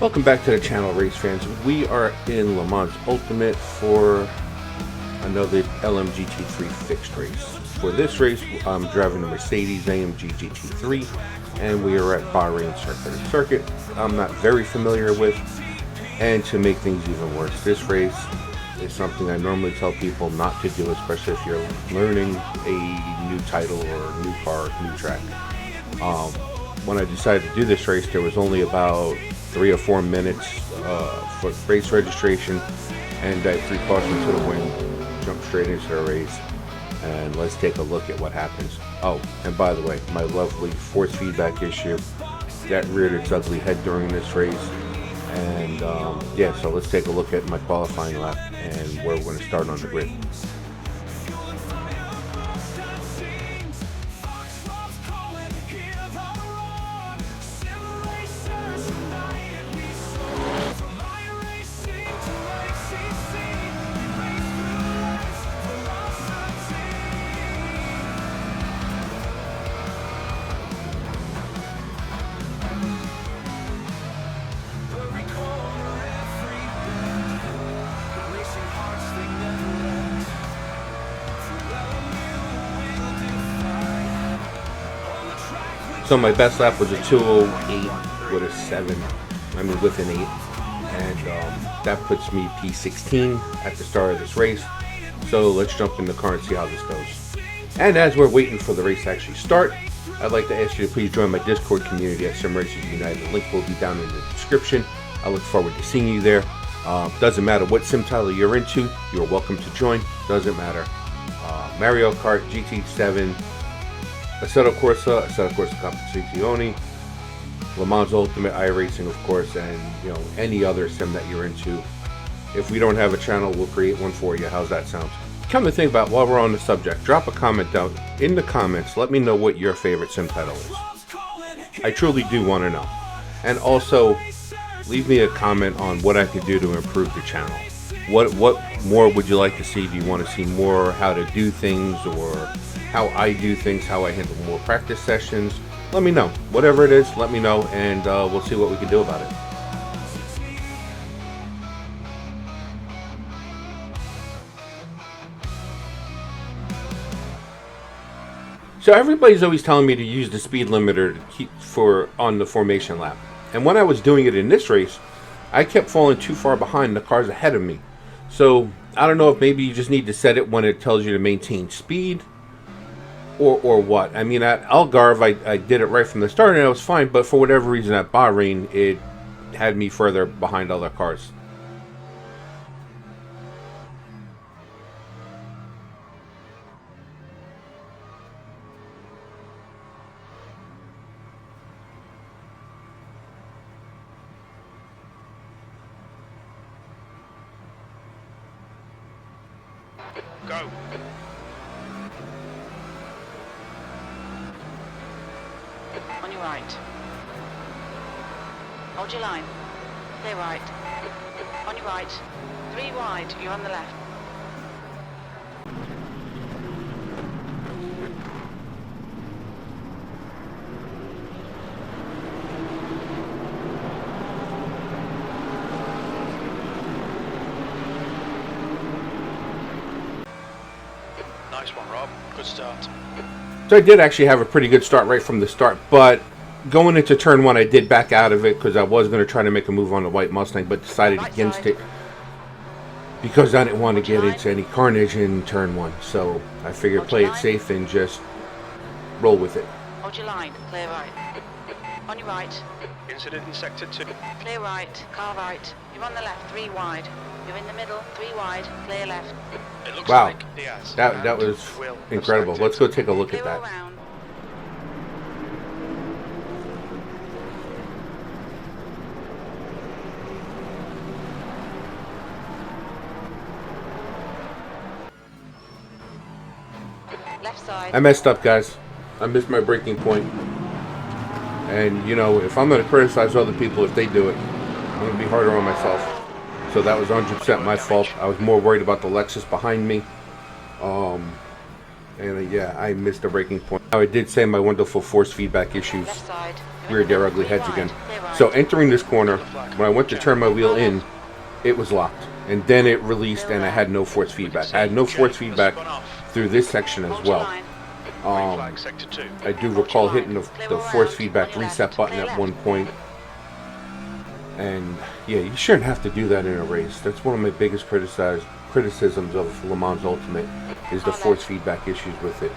Welcome back to the channel, race fans. We are in Le Mans Ultimate for another LMGT3 fixed race. For this race, I'm driving the Mercedes AMG GT3, and we are at Bahrain International Circuit. I'm not very familiar with, and to make things even worse, this race is something I normally tell people not to do, especially if you're learning a new title or a new car, new track. When I decided to do this race, there was only about 3 or 4 minutes for race registration, and I threw caution to the wind, jumped straight into the race, and let's take a look at what happens. Oh, and by the way, my lovely force feedback issue that reared its ugly head during this race. And yeah, so let's take a look at my qualifying lap and where we're going to start on the grid. So my best lap was a 2:08 with a 7. I mean with an 8, and that puts me P16 at the start of this race. So let's jump in the car and see how this goes. And as we're waiting for the race to actually start, I'd like to ask you to please join my Discord community at Sim Racers United. The link will be down in the description. I look forward to seeing you there. Doesn't matter what sim title you're into, you're welcome to join. Doesn't matter. Mario Kart, GT7, Assetto Corsa Competizione, Le Mans Ultimate, iRacing, of course, and any other sim that you're into. If we don't have a channel, we'll create one for you. How's that sound? Come to think about, while we're on the subject, drop a comment down in the comments. Let me know what your favorite sim title is. I truly do want to know. And also, leave me a comment on what I could do to improve the channel. What more would you like to see? Do you want to see more how to do things, or how I do things, how I handle more practice sessions? Let me know. Whatever it is, let me know, and we'll see what we can do about it. So everybody's always telling me to use the speed limiter to keep on the formation lap. And when I was doing it in this race, I kept falling too far behind the cars ahead of me. So I don't know if maybe you just need to set it when it tells you to maintain speed, or what. I mean, at Algarve, I did it right from the start and it was fine, but for whatever reason at Bahrain, it had me further behind other cars. Go. On your right. Hold your line. Clear right. On your right. 3 wide, you're on the left. Nice one, Rob. Good start. So I did actually have a pretty good start right from the start, but going into turn 1, I did back out of it because I was going to try to make a move on the white Mustang, but decided against it because I didn't want to get into any carnage in turn 1. So I figured play it safe and just roll with it. Hold your line. Clear right. On your right. Incident in sector 2. Clear right. Car right. You're on the left. 3 wide. You're in the middle. 3 wide. Clear left. It looks Wow, like Diaz that was incredible. Let's go take a look at Clear that. around. Left side. I messed up, guys. I missed my breaking point. And, if I'm going to criticize other people if they do it, I'm going to be harder on myself. So that was 100% my fault. I was more worried about the Lexus behind me. And yeah, I missed a breaking point. Now, I did say my wonderful force feedback issues reared their ugly heads again. So entering this corner, when I went to turn my wheel in, it was locked. And then it released and I had no force feedback. I had no force feedback through this section as well. I do recall hitting the force feedback reset button at one point. And yeah, you shouldn't have to do that in a race. That's one of my biggest criticisms of Le Mans Ultimate is the force feedback issues with it.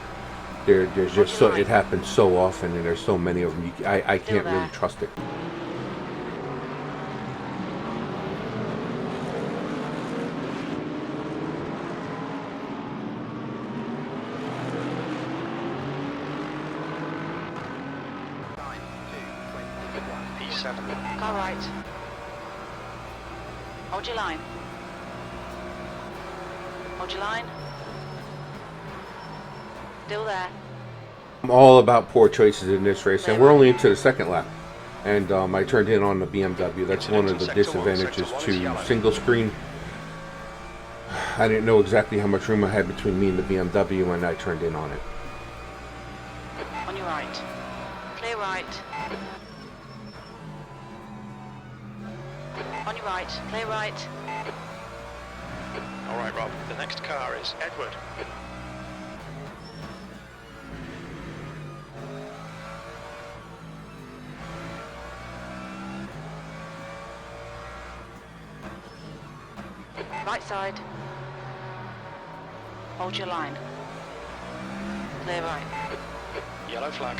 There's just so, it happens so often, and there's so many of them. I can't really trust it. Car right. Hold your line. Hold your line. Still there. I'm all about poor choices in this race, and we're only into the second lap. And I turned in on the BMW. That's one of the disadvantages to single screen. I didn't know exactly how much room I had between me and the BMW, and I turned in on it. On your right. Clear right. On your right. Clear right. All right, Rob. The next car is Edward. Right side. Hold your line. Clear right. Yellow flag.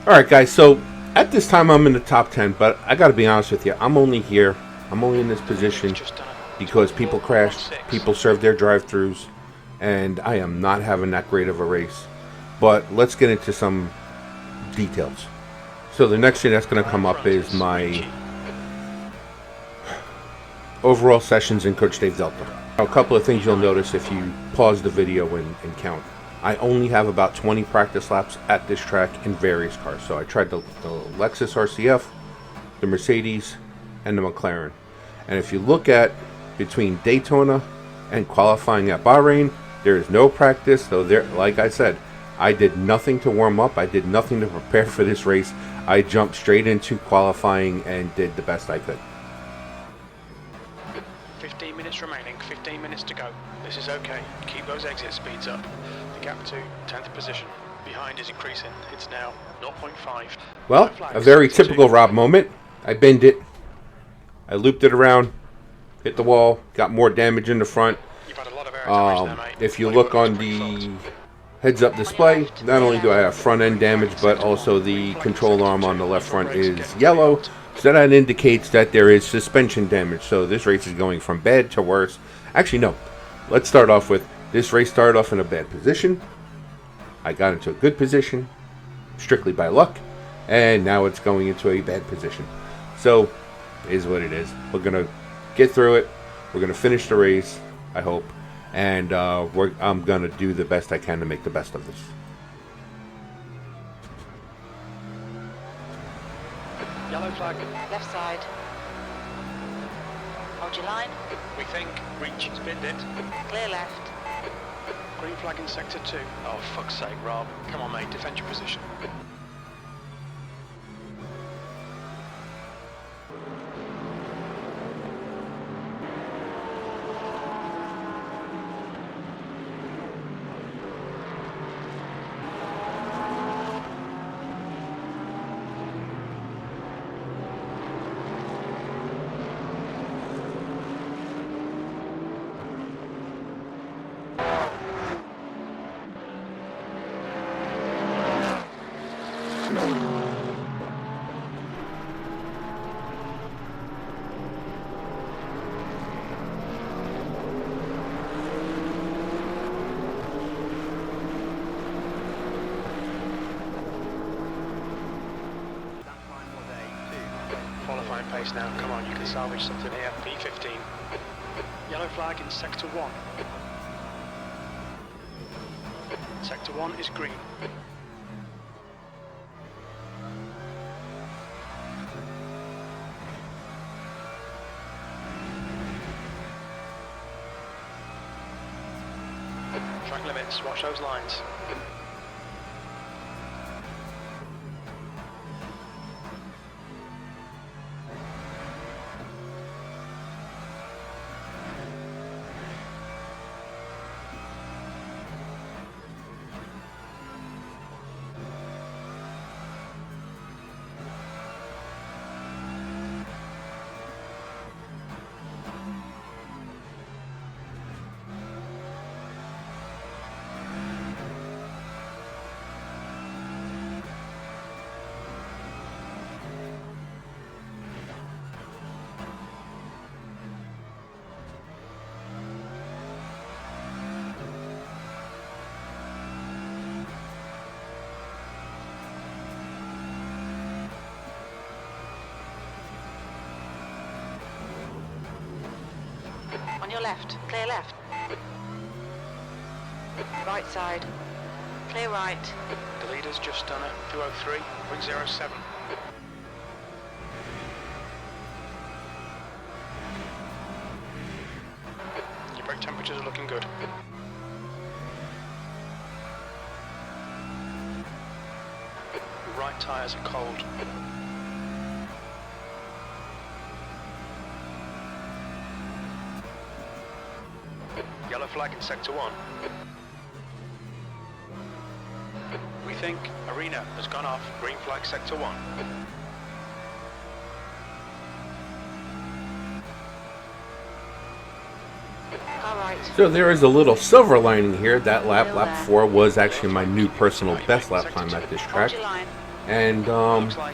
Alright guys, so at this time I'm in the top 10, but I gotta be honest with you, I'm only in this position because people crashed, people served their drive-thrus, and I am not having that great of a race. But let's get into some details. So the next thing that's going to come up is my overall sessions in Coach Dave Delta. Now, a couple of things you'll notice if you pause the video and count. I only have about 20 practice laps at this track in various cars. So I tried the Lexus RCF, the Mercedes, and the McLaren. And if you look at between Daytona and qualifying at Bahrain, there is no practice. So there, like I said, I did nothing to warm up. I did nothing to prepare for this race. I jumped straight into qualifying and did the best I could. 15 minutes remaining, 15 minutes to go. This is okay. Keep those exit speeds up. The gap to 10th position. Behind is increasing. It's now 0.5. Well, a very typical Rob moment. I bend it. I looped it around, hit the wall, got more damage in the front. You've had a lot of air damage there, mate. If you look on the heads-up display, not only do I have front-end damage, but also the control arm on the left front is yellow. So that indicates that there is suspension damage. So this race is going from bad to worse. Actually, no. Let's start off with, this race started off in a bad position. I got into a good position, strictly by luck. And now it's going into a bad position. So, it is what it is. We're going to get through it. We're going to finish the race, I hope. And I'm going to do the best I can to make the best of this. Yellow flag. Left side. Hold your line. We think. Reach. Spin it. Clear left. Green flag in sector 2. Oh, fuck's sake, Rob. Come on, mate. Defend your position. qualifying pace now. Come on, you can salvage something here. P15. Yellow flag in sector 1. Sector 1 is green. Track limits, watch those lines. On your left, clear left. Right side, clear right. The leader's just done a 203.07. Your brake temperatures are looking good. Your right tyres are cold. Yellow flag in sector 1. We think arena has gone off. Green flag sector 1. Car right. So there is a little silver lining here. That lap 4, was actually my new personal best lap time at this track. Hold your line. And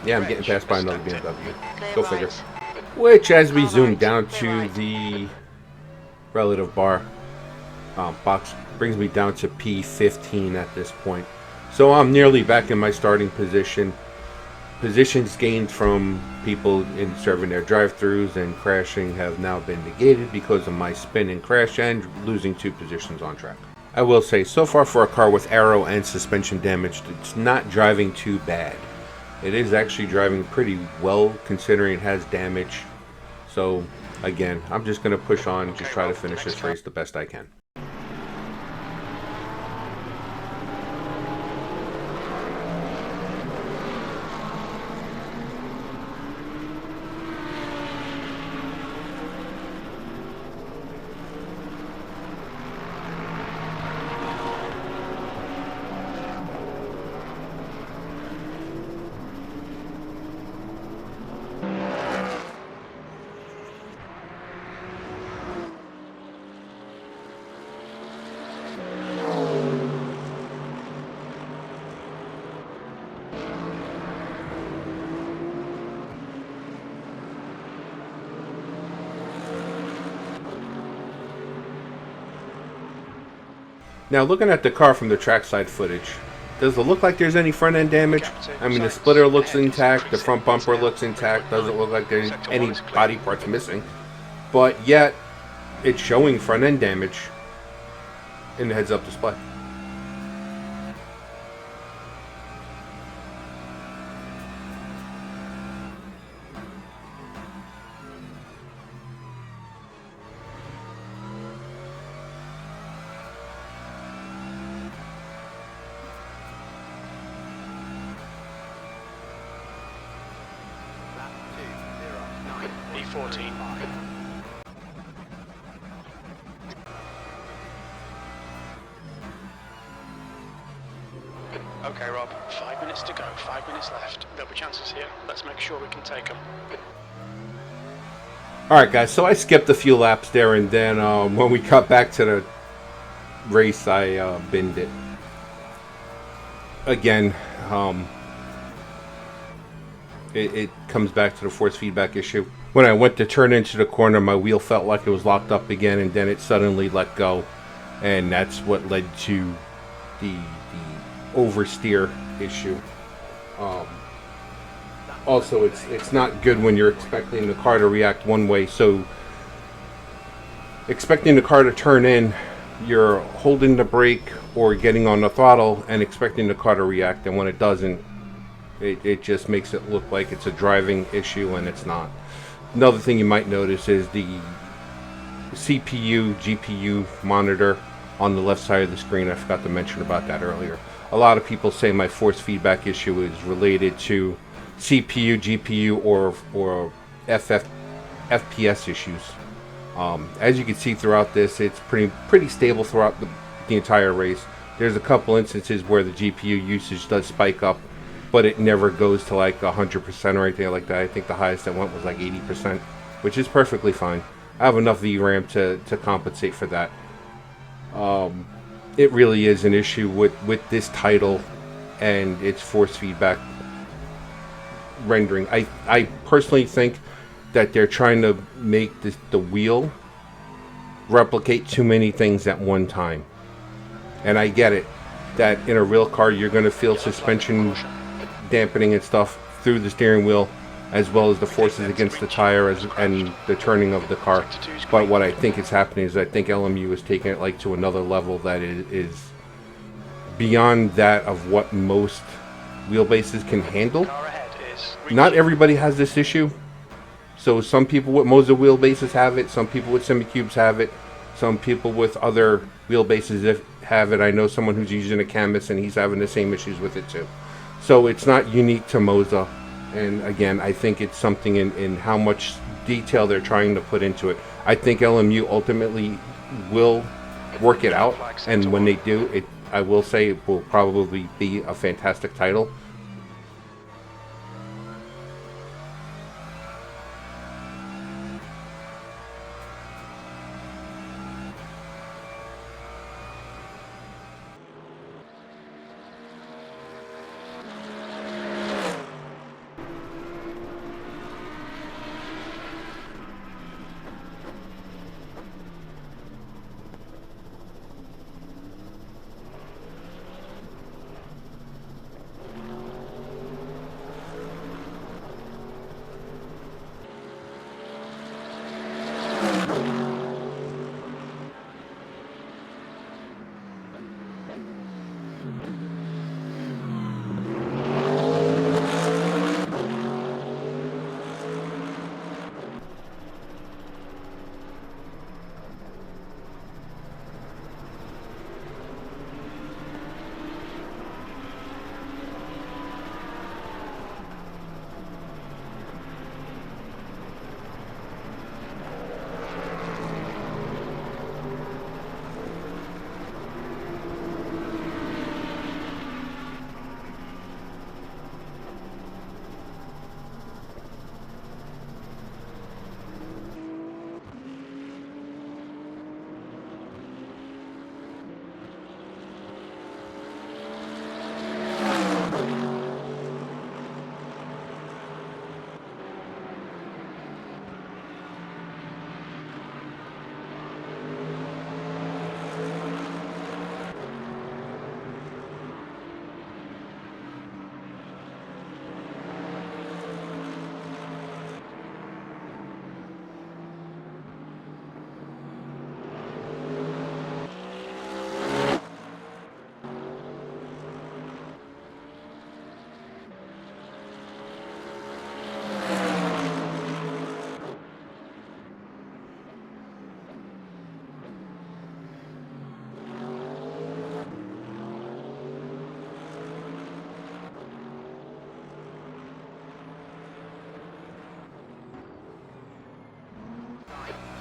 yeah, I'm getting passed by another BMW. Clear Go right. figure. Which, as we zoom down to the relative bar box, brings me down to P15 at this point. So I'm nearly back in my starting position. Positions gained from people in serving their drive-thrus and crashing have now been negated because of my spin and crash and losing 2 positions on track. I will say, so far for a car with aero and suspension damage, it's not driving too bad. It is actually driving pretty well considering it has damage. So again, I'm just going to push on, just try to finish this race the best I can. Now, looking at the car from the trackside footage, does it look like there's any front end damage? I mean, the splitter looks intact, the front bumper looks intact, doesn't look like there's any body parts missing. But yet, it's showing front end damage in the heads-up display. E14. Okay, Rob, 5 minutes to go, 5 minutes left. There'll be chances here. Let's make sure we can take them. Alright guys, so I skipped a few laps there, and then when we cut back to the race, I binned it. Again, it comes back to the force feedback issue. When I went to turn into the corner, my wheel felt like it was locked up again, and then it suddenly let go. And that's what led to the oversteer issue. Also, it's not good when you're expecting the car to react one way. So expecting the car to turn in, you're holding the brake or getting on the throttle and expecting the car to react, and when it doesn't, it just makes it look like it's a driving issue, and it's not. Another thing you might notice is the CPU, GPU monitor on the left side of the screen. I forgot to mention about that earlier. A lot of people say my force feedback issue is related to CPU, GPU, or FPS issues. As you can see throughout this, it's pretty stable throughout the entire race. There's a couple instances where the GPU usage does spike up, but it never goes to like 100% or anything like that. I think the highest it went was like 80%, which is perfectly fine. I have enough VRAM to compensate for that. It really is an issue with this title and its force feedback rendering. I personally think that they're trying to make the wheel replicate too many things at one time. And I get it, that in a real car you're going to feel suspension dampening and stuff through the steering wheel, as well as the forces against the tire and the turning of the car. But what I think is happening is I think LMU is taking it like to another level that is beyond that of what most wheelbases can handle. Not everybody has this issue. So some people with Moza wheelbases have it, some people with semi-cubes have it, some people with other wheelbases have it. I know someone who's using a canvas and he's having the same issues with it too. So it's not unique to Moza. And again, I think it's something in how much detail they're trying to put into it. I think LMU ultimately will work it out, and when they do, I will say it will probably be a fantastic title.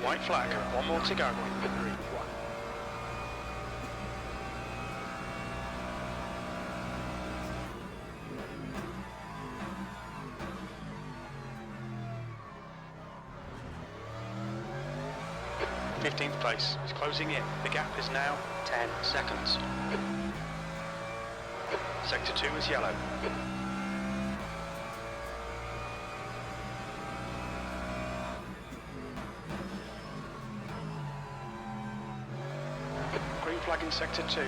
White flag, one more to go. Fifteenth place is closing in. The gap is now 10 seconds. Sector 2 is yellow. Green flag in Sector 2.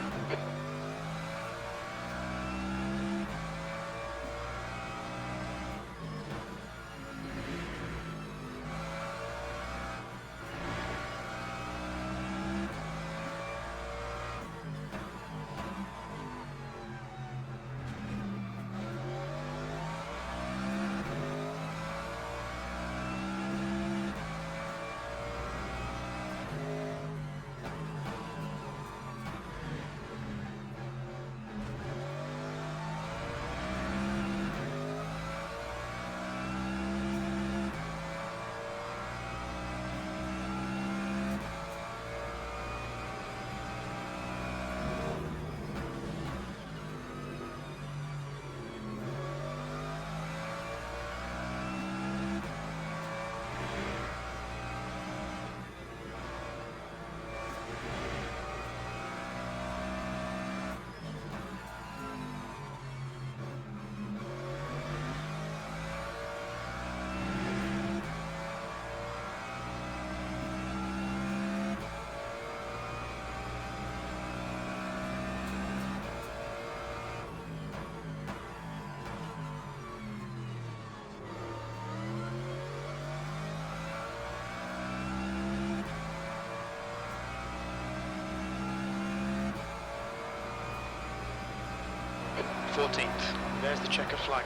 14th. There's the checkered flag.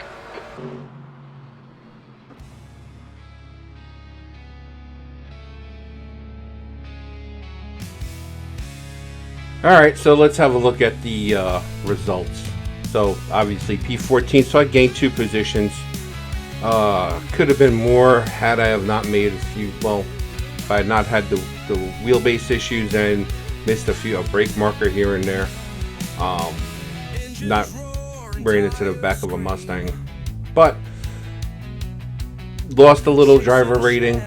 Alright, so let's have a look at the results. So obviously P14, so I gained 2 positions. Could have been more had I have not made a few, well, if I had not had the wheelbase issues and missed a brake marker here and there. Not ran into the back of a Mustang, but lost a little driver rating,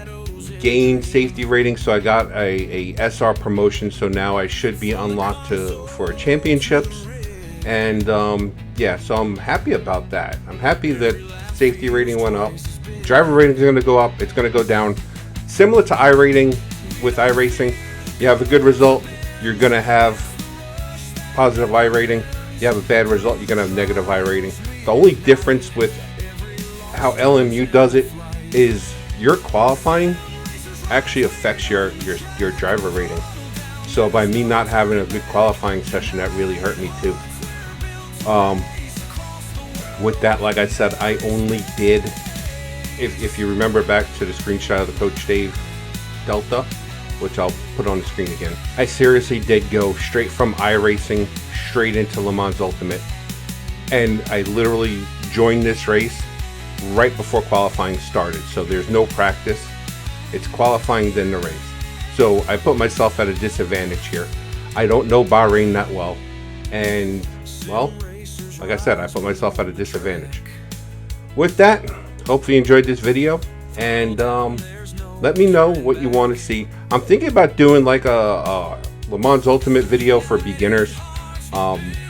gained safety rating, so I got a SR promotion, so now I should be unlocked for championships. And yeah, so I'm happy about that. I'm happy that safety rating went up, driver rating is going to go up, it's going to go down. Similar to iRating, with iRacing, you have a good result, you're going to have positive iRating. You have a bad result, you're going to have negative iRating. The only difference with how LMU does it is your qualifying actually affects your driver rating. So by me not having a good qualifying session, that really hurt me too. With that, like I said, I only did, if you remember back to the screenshot of the Coach Dave Delta, which I'll put on the screen again, I seriously did go straight from iRacing straight into Le Mans Ultimate, and I literally joined this race right before qualifying started, so there's no practice. It's qualifying then the race. So I put myself at a disadvantage here. I don't know Bahrain that well, and well, like I said, I put myself at a disadvantage. With that, hopefully you enjoyed this video, and let me know what you want to see. I'm thinking about doing like a Le Mans Ultimate video for beginners,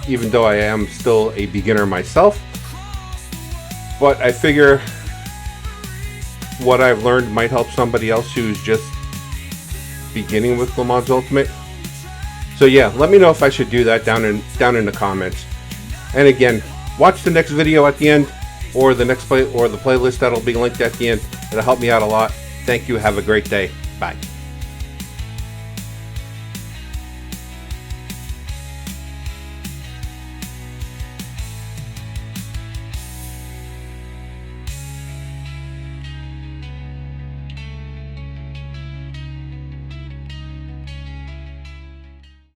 even though I am still a beginner myself. But I figure what I've learned might help somebody else who's just beginning with Le Mans Ultimate. So yeah, let me know if I should do that down in the comments. And again, watch the next video at the end, or the next the playlist that'll be linked at the end. It'll help me out a lot. Thank you. Have a great day. Bye.